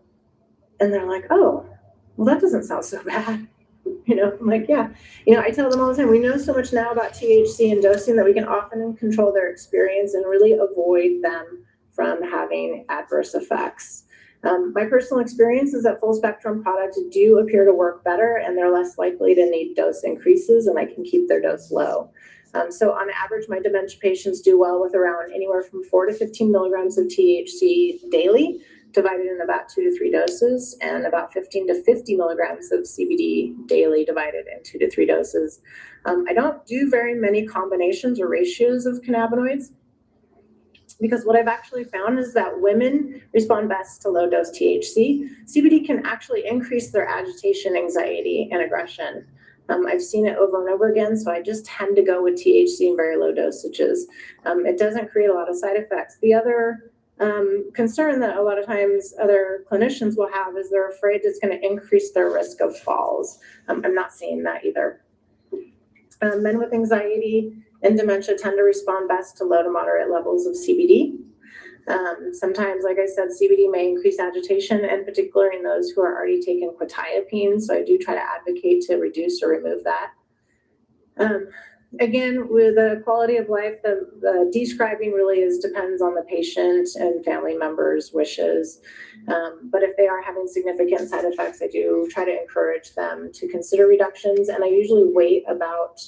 And they're like, oh, well, that doesn't sound so bad. I'm like, yeah. I tell them all the time, we know so much now about THC and dosing that we can often control their experience and really avoid them from having adverse effects. My personal experience is that full spectrum products do appear to work better, and they're less likely to need dose increases, and I can keep their dose low. So on average, my dementia patients do well with around anywhere from 4 to 15 milligrams of THC daily, divided in about 2 to 3 doses, and about 15 to 50 milligrams of CBD daily, divided in 2 to 3 doses. I don't do very many combinations or ratios of cannabinoids, because what I've actually found is that women respond best to low dose THC. CBD can actually increase their agitation, anxiety, and aggression. I've seen it over and over again, so I just tend to go with THC in very low dosages. It doesn't create a lot of side effects. The other concern that a lot of times other clinicians will have is they're afraid it's going to increase their risk of falls. I'm not seeing that either. Men with anxiety and dementia tend to respond best to low to moderate levels of CBD. Sometimes, like I said, CBD may increase agitation, and particularly in those who are already taking quetiapine. So I do try to advocate to reduce or remove that. Again, with the quality of life, the describing really depends on the patient and family members' wishes. But if they are having significant side effects, I do try to encourage them to consider reductions. And I usually wait about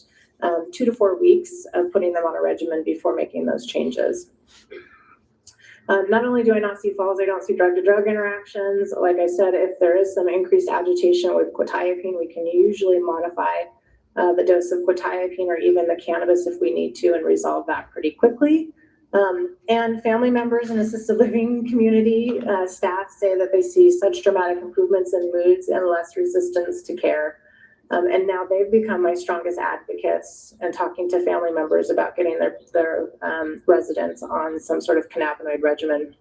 2 to 4 weeks of putting them on a regimen before making those changes. Not only do I not see falls, I don't see drug-to-drug interactions. Like I said, if there is some increased agitation with quetiapine, we can usually modify the dose of quetiapine or even the cannabis if we need to, and resolve that pretty quickly. And family members in assisted living community staff say that they see such dramatic improvements in moods and less resistance to care. And now they've become my strongest advocates and talking to family members about getting their residents on some sort of cannabinoid regimen.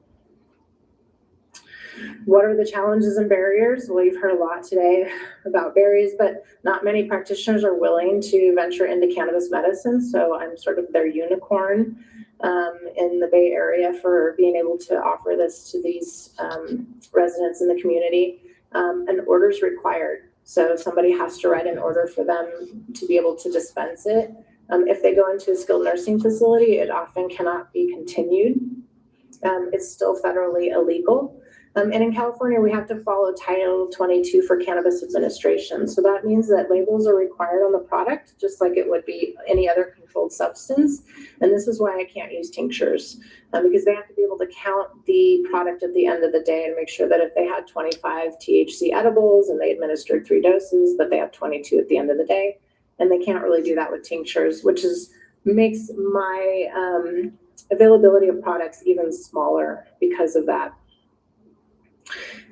What are the challenges and barriers? Well, you've heard a lot today about barriers, but not many practitioners are willing to venture into cannabis medicine. So I'm sort of their unicorn in the Bay Area for being able to offer this to these residents in the community. An order is required. So somebody has to write an order for them to be able to dispense it. If they go into a skilled nursing facility, it often cannot be continued. It's still federally illegal. And in California, we have to follow Title 22 for cannabis administration. So that means that labels are required on the product, just like it would be any other controlled substance. And this is why I can't use tinctures, because they have to be able to count the product at the end of the day and make sure that if they had 25 THC edibles and they administered 3 doses, that they have 22 at the end of the day. And they can't really do that with tinctures, which makes my availability of products even smaller because of that.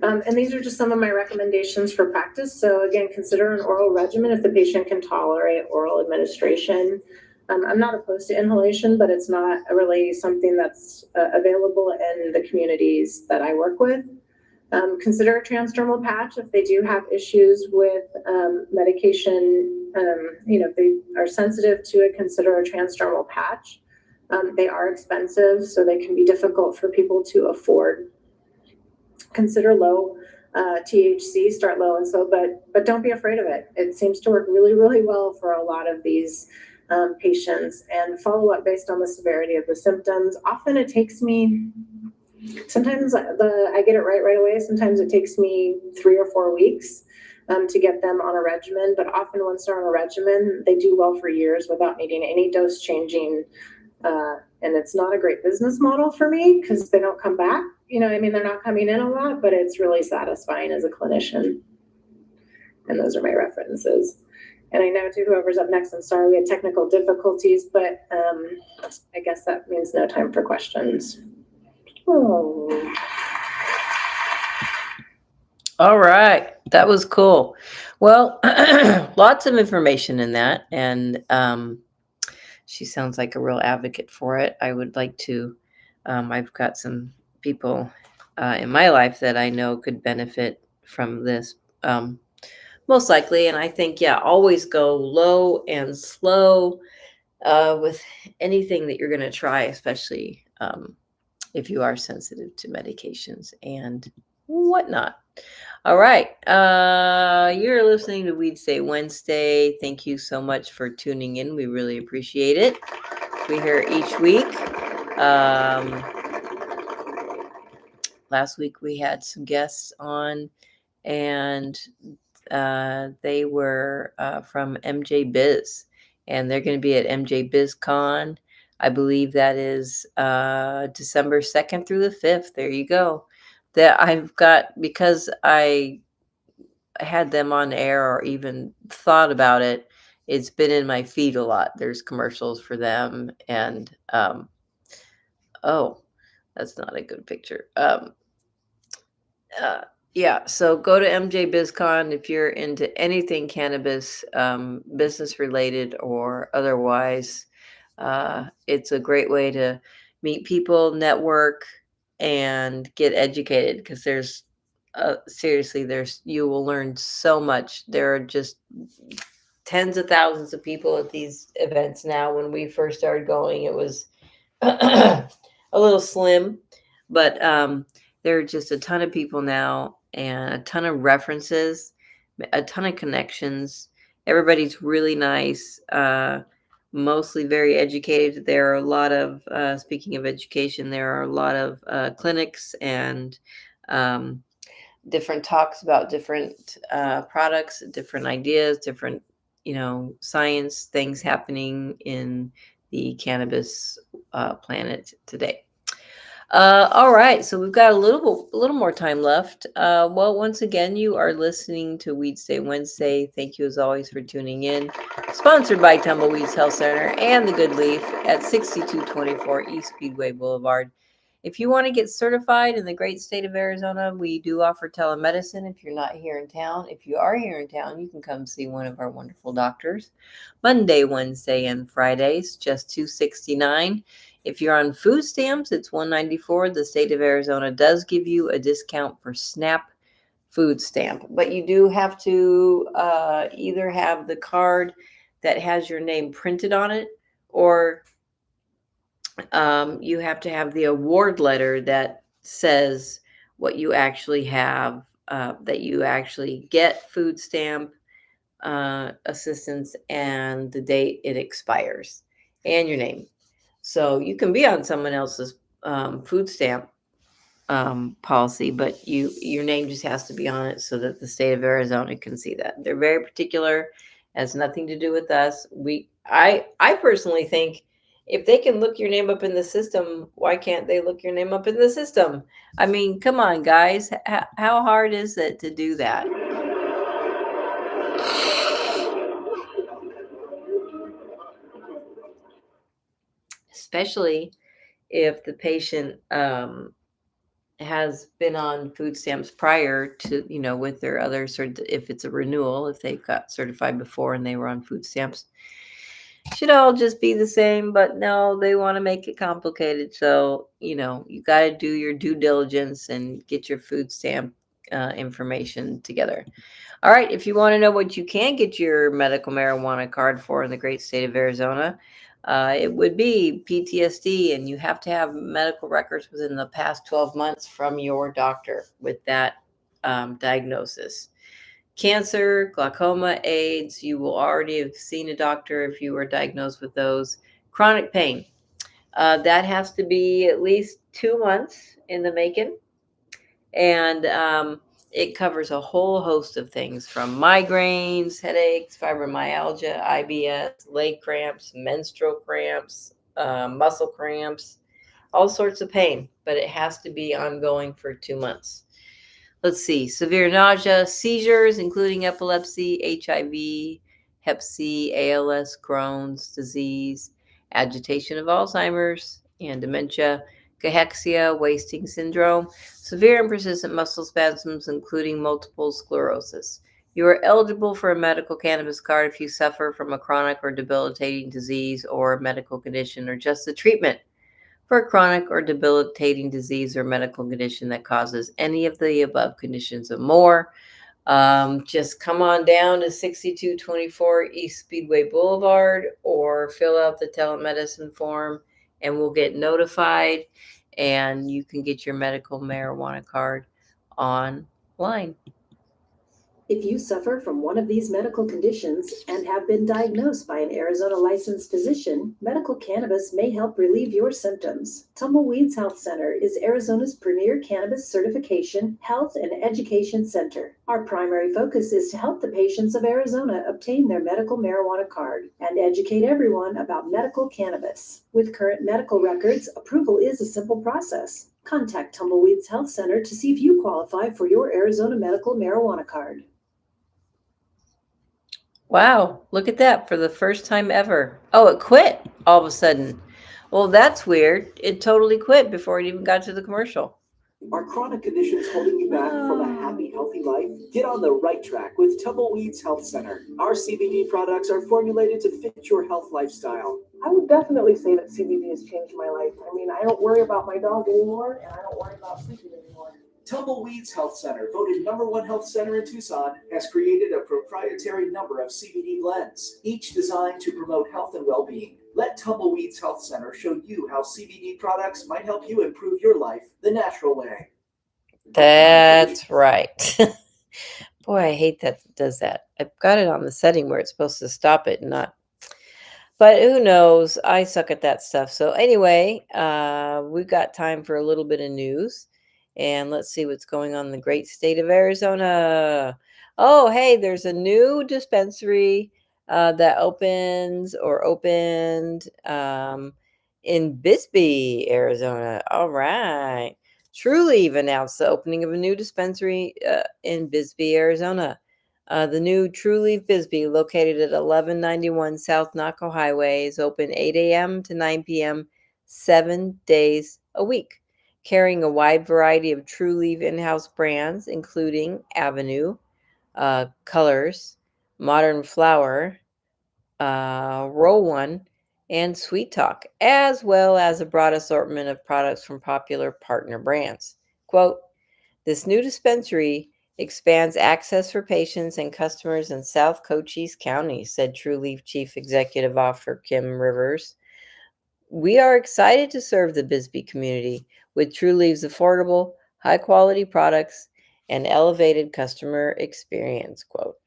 And these are just some of my recommendations for practice. So again, consider an oral regimen if the patient can tolerate oral administration. I'm not opposed to inhalation, but it's not really something that's available in the communities that I work with. Consider a transdermal patch if they do have issues with medication. If they are sensitive to it, consider a transdermal patch. They are expensive, so they can be difficult for people to afford. Consider low THC, start low and slow, but don't be afraid of it. It seems to work really, really well for a lot of these patients, and follow up based on the severity of the symptoms. Often it takes me, sometimes I get it right away. Sometimes it takes me 3 or 4 weeks to get them on a regimen, but often once they're on a regimen, they do well for years without needing any dose changing. And it's not a great business model for me because they don't come back. They're not coming in a lot, but it's really satisfying as a clinician. And those are my references. And I know too, whoever's up next, I'm sorry we had technical difficulties, but I guess that means no time for questions. Oh. All right. That was cool. Well, lots of information in that. And she sounds like a real advocate for it. I would like to, I've got some people in my life that I know could benefit from this, most likely. And I think, always go low and slow with anything that you're going to try, especially if you are sensitive to medications and whatnot. All right. You're listening to Weedsday Wednesday. Thank you so much for tuning in. We really appreciate it. We're here each week. Last week we had some guests on, and they were from MJ Biz, and they're going to be at MJ BizCon. I believe that is December 2nd through the 5th. There you go. That I've got, because I had them on air or even thought about it, it's been in my feed a lot. There's commercials for them, and oh, that's not a good picture. So go to MJ BizCon if you're into anything cannabis, business related or otherwise. It's a great way to meet people, network, and get educated, because there's seriously, you will learn so much. There are just tens of thousands of people at these events now. When we first started going, it was a little slim, but there are just a ton of people now, and a ton of references, a ton of connections. Everybody's really nice, mostly very educated. There are a lot of, speaking of education, there are a lot of clinics and different talks about different products, different ideas, different, science things happening in the cannabis planet today. All right, so we've got a little more time left. Well, once again, you are listening to Weedsday Wednesday. Thank you as always for tuning in. Sponsored by Tumbleweeds Health Center and the Good Leaf at 6224 East Speedway Boulevard. If you want to get certified in the great state of Arizona, we do offer telemedicine if you're not here in town. If you are here in town, you can come see one of our wonderful doctors. Monday, Wednesday, and Fridays, just $269. If you're on food stamps, it's $194. The state of Arizona does give you a discount for SNAP food stamp, but you do have to either have the card that has your name printed on it, or you have to have the award letter that says what you actually have, that you actually get food stamp assistance and the date it expires, and your name. So you can be on someone else's food stamp policy, but your name just has to be on it so that the state of Arizona can see that. They're very particular. It has nothing to do with us. I personally think if they can look your name up in the system, why can't they look your name up in the system? I mean, come on, guys. How hard is it to do that? Especially if the patient has been on food stamps prior to, with their other if it's a renewal, if they got certified before and they were on food stamps, should all just be the same. But no, they want to make it complicated. So, you got to do your due diligence and get your food stamp information together. All right. If you want to know what you can get your medical marijuana card for in the great state of Arizona, it would be PTSD, and you have to have medical records within the past 12 months from your doctor with that diagnosis. Cancer, glaucoma, AIDS, you will already have seen a doctor if you were diagnosed with those. Chronic pain, that has to be at least 2 months in the making. And it covers a whole host of things from migraines, headaches, fibromyalgia, IBS, leg cramps, menstrual cramps, muscle cramps, all sorts of pain, but it has to be ongoing for 2 months. Let's see, severe nausea, seizures, including epilepsy, HIV, Hep C, ALS, Crohn's disease, agitation of Alzheimer's and dementia, cachexia, wasting syndrome, severe and persistent muscle spasms, including multiple sclerosis. You are eligible for a medical cannabis card if you suffer from a chronic or debilitating disease or medical condition, or just the treatment for a chronic or debilitating disease or medical condition that causes any of the above conditions or more. Just come on down to 6224 East Speedway Boulevard or fill out the telemedicine form and we'll get notified, and you can get your medical marijuana card online. If you suffer from one of these medical conditions and have been diagnosed by an Arizona licensed physician, medical cannabis may help relieve your symptoms. Tumbleweeds Health Center is Arizona's premier cannabis certification, health, and education center. Our primary focus is to help the patients of Arizona obtain their medical marijuana card and educate everyone about medical cannabis. With current medical records, approval is a simple process. Contact Tumbleweeds Health Center to see if you qualify for your Arizona medical marijuana card. Wow, look at that, for the first time ever. Oh, it quit all of a sudden. Well, that's weird. It totally quit before it even got to the commercial. Are chronic conditions holding you back from a happy, healthy life? Get on the right track with Tumbleweeds Health Center. Our CBD products are formulated to fit your health lifestyle. I would definitely say that CBD has changed my life. I mean, I don't worry about my dog anymore, and I don't worry about sleeping anymore. Tumbleweeds Health Center, voted #1 health center in Tucson, has created a proprietary number of CBD blends, each designed to promote health and well-being. Let Tumbleweeds Health Center show you how CBD products might help you improve your life the natural way. That's right. Boy, I hate that it does that. I've got it on the setting where it's supposed to stop it, not. But who knows? I suck at that stuff. So anyway, we've got time for a little bit of news. And let's see what's going on in the great state of Arizona. Oh, hey, there's a new dispensary that opened in Bisbee, Arizona. All right. Trulieve announced the opening of a new dispensary in Bisbee, Arizona. The new Trulieve Bisbee, located at 1191 South Naco Highway, is open 8 a.m. to 9 p.m. 7 days a week, carrying a wide variety of Trulieve in-house brands, including Avenue, Colors, Modern Flower, Roll One, and Sweet Talk, as well as a broad assortment of products from popular partner brands. Quote, this new dispensary expands access for patients and customers in South Cochise County, said Trulieve Chief Executive Officer Kim Rivers. We are excited to serve the Bisbee community with Trulieve's affordable, high-quality products and elevated customer experience, quote.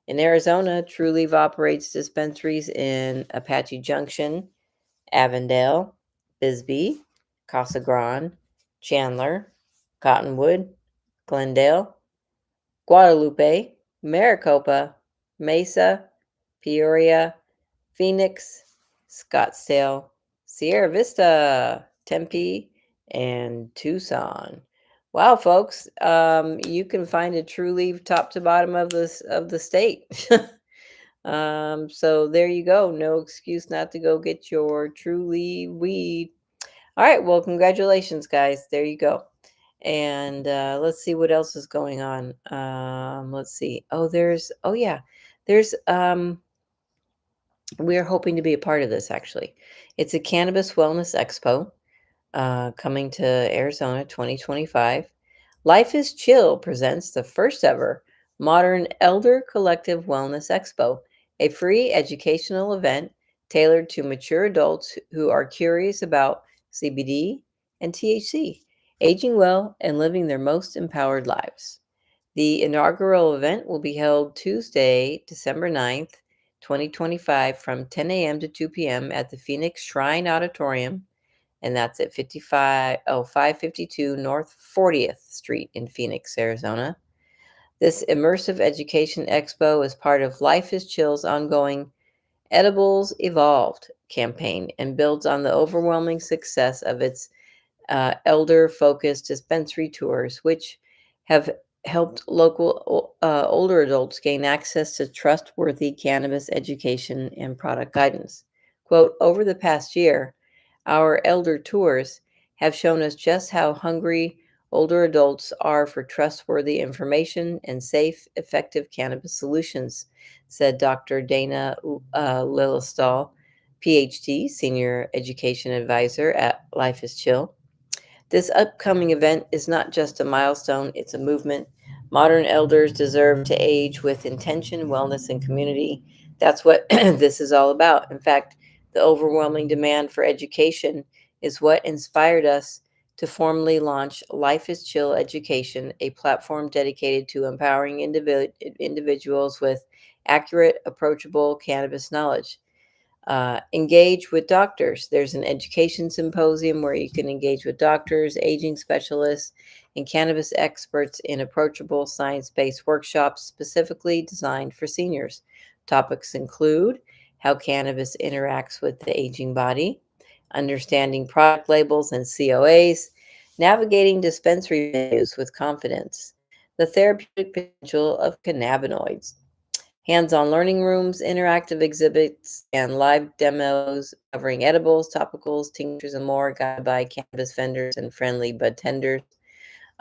In Arizona, Trulieve operates dispensaries in Apache Junction, Avondale, Bisbee, Casa Grande, Chandler, Cottonwood, Glendale, Guadalupe, Maricopa, Mesa, Peoria, Phoenix, Scottsdale, Sierra Vista, Tempe, and Tucson. Wow, folks, you can find a Trulieve top to bottom of the state. So there you go. No excuse not to go get your Trulieve weed. All right, well, congratulations, guys. There you go. And let's see what else is going on. Let's see. There's we're hoping to be a part of this actually. It's a Cannabis Wellness Expo coming to Arizona 2025. Life is Chill presents the first ever Modern Elder Collective Wellness Expo, a free educational event tailored to mature adults who are curious about CBD and THC, aging well, and living their most empowered lives. The inaugural event will be held Tuesday, December 9th, 2025, from 10 a.m. to 2 p.m. at the Phoenix Shrine Auditorium, and that's at 552 North 40th Street in Phoenix, Arizona. This immersive education expo is part of Life is Chill's ongoing Edibles Evolved campaign and builds on the overwhelming success of its elder-focused dispensary tours, which have helped local older adults gain access to trustworthy cannabis education and product guidance. Quote, over the past year, our elder tours have shown us just how hungry older adults are for trustworthy information and safe, effective cannabis solutions, said Dr. Dana Lillistahl, PhD, Senior Education Advisor at Life is Chill. This upcoming event is not just a milestone, it's a movement. Modern elders deserve to age with intention, wellness, and community. That's what this is all about. In fact, the overwhelming demand for education is what inspired us to formally launch Life is Chill Education, a platform dedicated to empowering individuals with accurate, approachable cannabis knowledge. Engage with doctors. There's an education symposium where you can engage with doctors, aging specialists, and cannabis experts in approachable science-based workshops specifically designed for seniors. Topics include how cannabis interacts with the aging body, understanding product labels and COAs, navigating dispensary menus with confidence, the therapeutic potential of cannabinoids, hands-on learning rooms, interactive exhibits, and live demos covering edibles, topicals, tinctures, and more, guided by cannabis vendors and friendly bud tenders.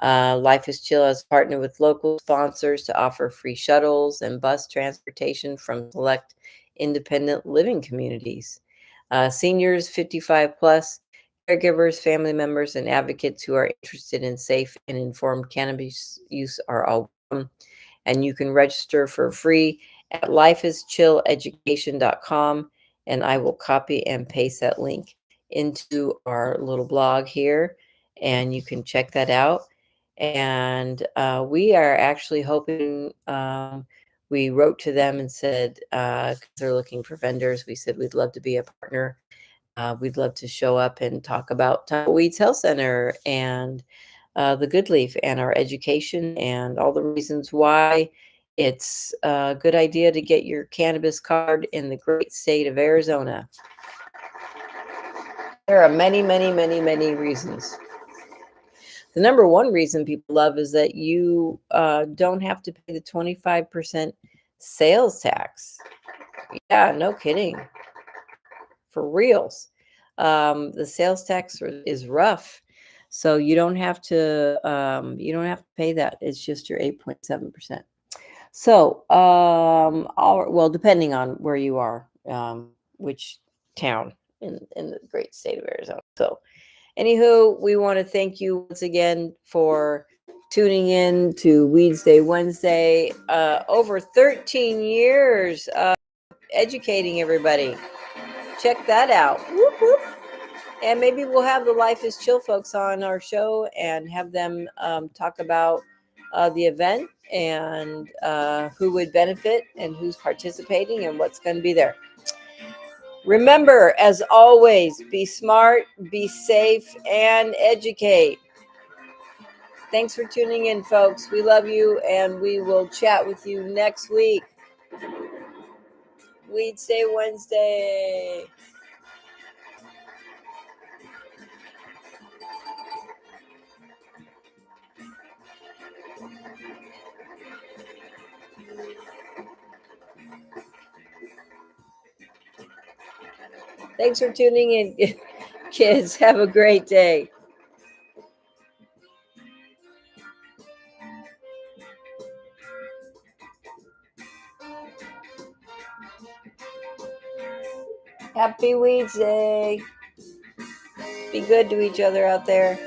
Life is Chill has partnered with local sponsors to offer free shuttles and bus transportation from select independent living communities. Seniors 55 plus, caregivers, family members, and advocates who are interested in safe and informed cannabis use are all welcome. And you can register for free at lifeischilleducation.com, and I will copy and paste that link into our little blog here, and you can check that out. And we are actually hoping, we wrote to them and said, because they're looking for vendors, we said we'd love to be a partner. We'd love to show up and talk about Tumbleweeds Health Center and the Good Leaf and our education and all the reasons why it's a good idea to get your cannabis card in the great state of Arizona. There are many, many, many, many reasons. The number one reason people love is that you don't have to pay the 25% sales tax. Yeah, no kidding. For reals. The sales tax is rough. So you don't have to pay that. It's just your 8.7%. So, well, depending on where you are, which town in the great state of Arizona. So, anywho, we want to thank you once again for tuning in to Weedsday Wednesday. Over 13 years of educating everybody. Check that out. Whoop, whoop. And maybe we'll have the Life is Chill folks on our show and have them talk about the event and who would benefit and who's participating and what's going to be there. Remember, as always, be smart, be safe, and educate. Thanks for tuning in, folks. We love you, and we will chat with you next week. Weedsday Wednesday. Thanks for tuning in, kids. Have a great day. Happy Weedsday. Be good to each other out there.